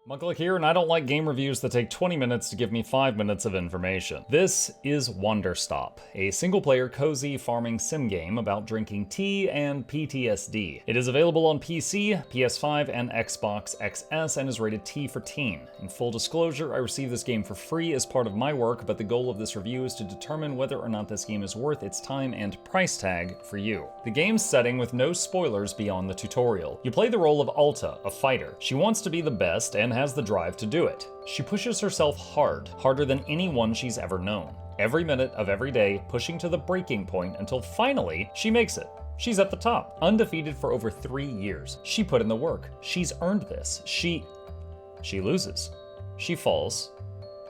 Mucklick here, and I don't like game reviews that take 20 minutes to give me 5 minutes of information. This is Wanderstop, a single-player cozy farming sim game about drinking tea and PTSD. It is available on PC, PS5, and Xbox XS, and is rated T for teen. In full disclosure, I received this game for free as part of my work, but the goal of this review is to determine whether or not this game is worth its time and price tag for you. The game's setting with no spoilers beyond the tutorial. You play the role of Alta, a fighter. She wants to be the best and has the drive to do it. She pushes herself hard, harder than anyone she's ever known. Every minute of every day, pushing to the breaking point until finally she makes it. She's at the top, undefeated for over 3 years. She put in the work. She's earned this. She loses. She falls.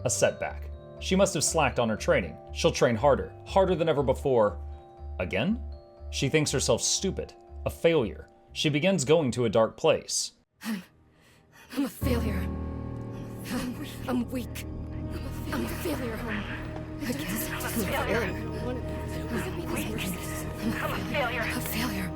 A setback. She must have slacked on her training. She'll train harder, harder than ever before. Again? She thinks herself stupid, a failure. She begins going to a dark place. I'm a failure. I'm weak. I'm a failure. I guess I'm a failure. I'm a failure. A failure.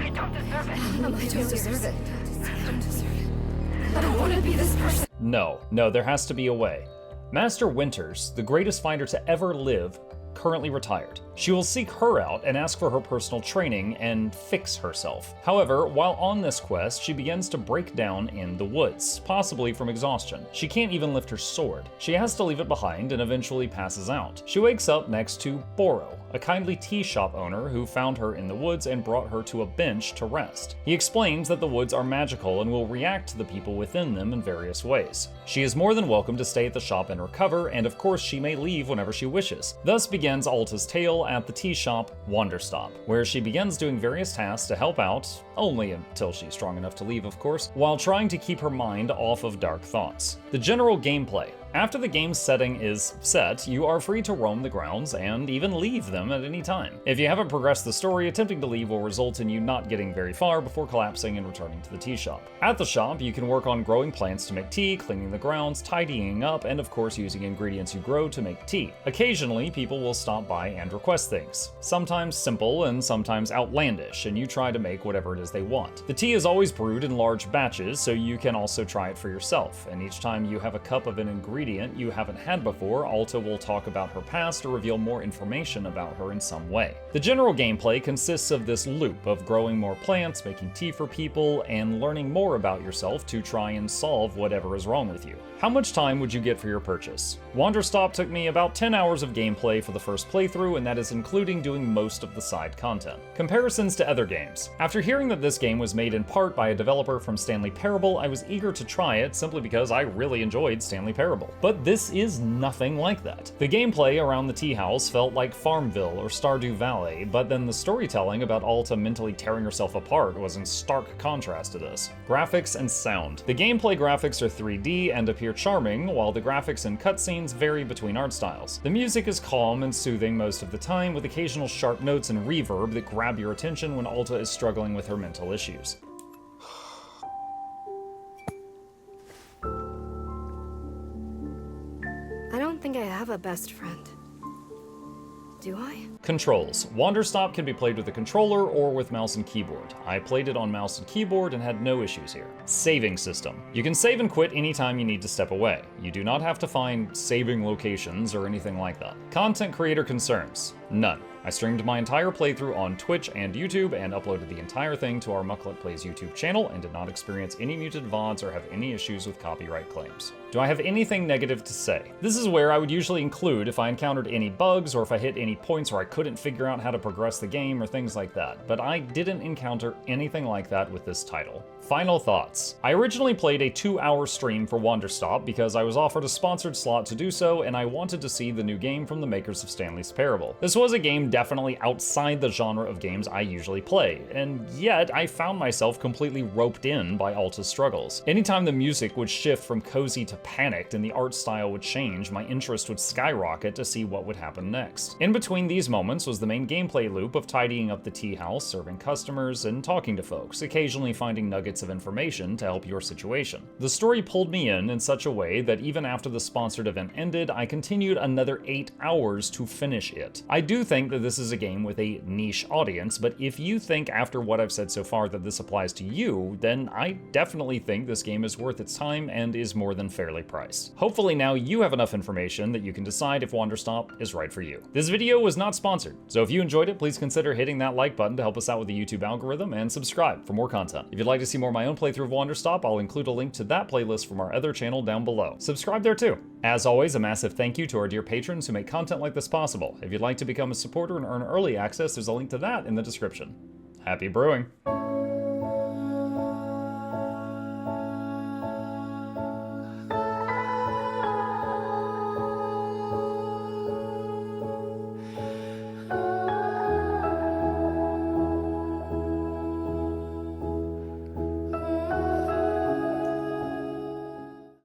You don't deserve it. I don't deserve it. I don't deserve it. I don't want to be this person. No, there has to be a way. Master Winters, the greatest fighter to ever live, currently retired. She will seek her out and ask for her personal training and fix herself. However, while on this quest, she begins to break down in the woods, possibly from exhaustion. She can't even lift her sword. She has to leave it behind and eventually passes out. She wakes up next to Boro, a kindly tea shop owner who found her in the woods and brought her to a bench to rest. He explains that the woods are magical and will react to the people within them in various ways. She is more than welcome to stay at the shop and recover, and of course she may leave whenever she wishes. Thus begins Alta's tale at the tea shop, Wanderstop, where she begins doing various tasks to help out, only until she's strong enough to leave of course, while trying to keep her mind off of dark thoughts. The general gameplay. After the game's setting is set, you are free to roam the grounds and even leave them at any time. If you haven't progressed the story, attempting to leave will result in you not getting very far before collapsing and returning to the tea shop. At the shop, you can work on growing plants to make tea, cleaning the grounds, tidying up, and of course using ingredients you grow to make tea. Occasionally, people will stop by and request things. Sometimes simple and sometimes outlandish, and you try to make whatever it is they want. The tea is always brewed in large batches, so you can also try it for yourself, and each time you have a cup of an ingredient you haven't had before, Alta will talk about her past or reveal more information about her in some way. The general gameplay consists of this loop of growing more plants, making tea for people, and learning more about yourself to try and solve whatever is wrong with you. How much time would you get for your purchase? Wanderstop took me about 10 hours of gameplay for the first playthrough, and that is including doing most of the side content. Comparisons to other games. After hearing that this game was made in part by a developer from Stanley Parable, I was eager to try it simply because I really enjoyed Stanley Parable. But this is nothing like that. The gameplay around the tea house felt like Farmville or Stardew Valley, but then the storytelling about Alta mentally tearing herself apart was in stark contrast to this. Graphics and sound. The gameplay graphics are 3D and appear charming, while the graphics and cutscenes vary between art styles. The music is calm and soothing most of the time, with occasional sharp notes and reverb that grab your attention when Alta is struggling with her mental issues. I don't think I have a best friend. Do I? Controls. Wanderstop can be played with a controller or with mouse and keyboard. I played it on mouse and keyboard and had no issues here. Saving system. You can save and quit anytime you need to step away. You do not have to find saving locations or anything like that. Content creator concerns. None. I streamed my entire playthrough on Twitch and YouTube and uploaded the entire thing to our Mucklick Plays YouTube channel and did not experience any muted VODs or have any issues with copyright claims. Do I have anything negative to say? This is where I would usually include if I encountered any bugs or if I hit any points where I couldn't figure out how to progress the game or things like that, but I didn't encounter anything like that with this title. Final thoughts. I originally played a 2-hour stream for Wanderstop because I was offered a sponsored slot to do so and I wanted to see the new game from the makers of Stanley's Parable. This was a game definitely outside the genre of games I usually play, and yet I found myself completely roped in by Alta's struggles. Anytime the music would shift from cozy to panicked and the art style would change, my interest would skyrocket to see what would happen next. In between these moments was the main gameplay loop of tidying up the tea house, serving customers, and talking to folks, occasionally finding nuggets of information to help your situation. The story pulled me in such a way that even after the sponsored event ended, I continued another 8 hours to finish it. I do think that this is a game with a niche audience, but if you think after what I've said so far that this applies to you, then I definitely think this game is worth its time and is more than fairly priced. Hopefully now you have enough information that you can decide if Wanderstop is right for you. This video was not sponsored, so if you enjoyed it, please consider hitting that like button to help us out with the YouTube algorithm, and subscribe for more content. If you'd like to see more of my own playthrough of Wanderstop, I'll include a link to that playlist from our other channel down below. Subscribe there too. As always, a massive thank you to our dear patrons who make content like this possible. If you'd like to become a supporter and earn early access, there's a link to that in the description. Happy brewing!